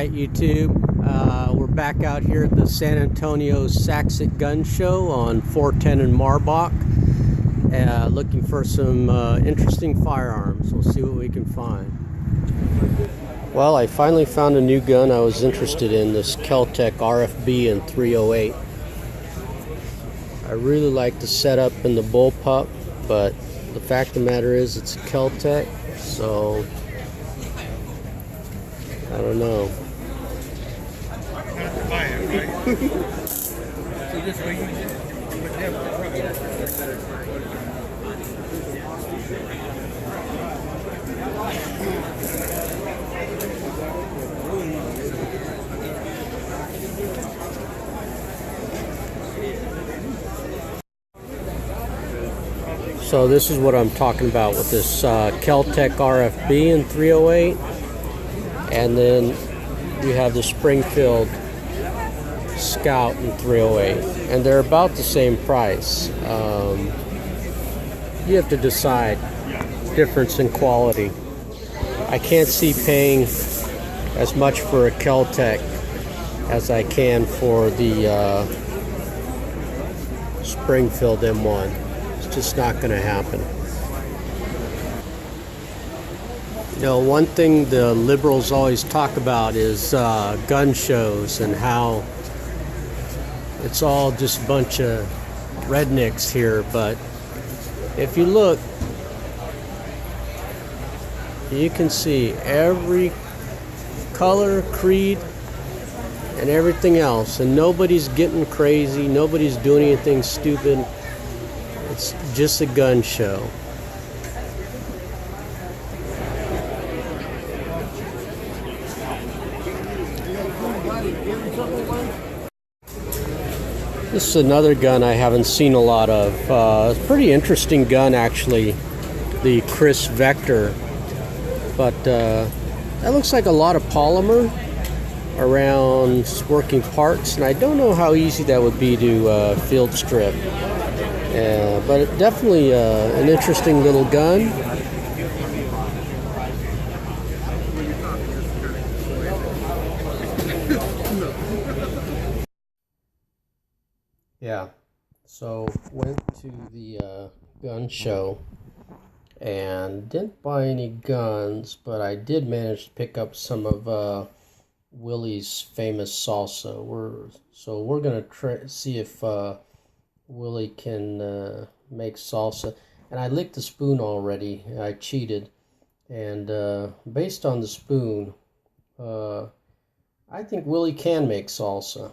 Alright, YouTube, we're back out here at the San Antonio Gun Show on 410 and Marbach, looking for some interesting firearms. We'll see what we can find. Well, I finally found a new gun I was interested in, this Kel-Tec RFB in 308. I really like the setup in the bullpup, but the fact of the matter is it's a Kel-Tec, so I don't know. So this is what I'm talking about with this Kel-Tec RFB in 308. And then we have the Springfield Scout in 308, and they're about the same price. You have to decide difference in quality. I can't see paying as much for a Kel-Tec as I can for the Springfield M1. It's just not going to happen. You know, one thing the liberals always talk about is gun shows and how it's all just a bunch of rednecks here, but if you look, you can see every color, creed, and everything else, and nobody's getting crazy, nobody's doing anything stupid. It's just a gun show. This is another gun I haven't seen a lot of. It's a pretty interesting gun, actually, the Chris Vector. But that looks like a lot of polymer around working parts, and I don't know how easy that would be to field strip. But it definitely an interesting little gun. Yeah, so went to the gun show and didn't buy any guns, but I did manage to pick up some of Willie's famous salsa. We're gonna see if Willie can make salsa. And I licked the spoon already. I cheated, and based on the spoon, I think Willie can make salsa.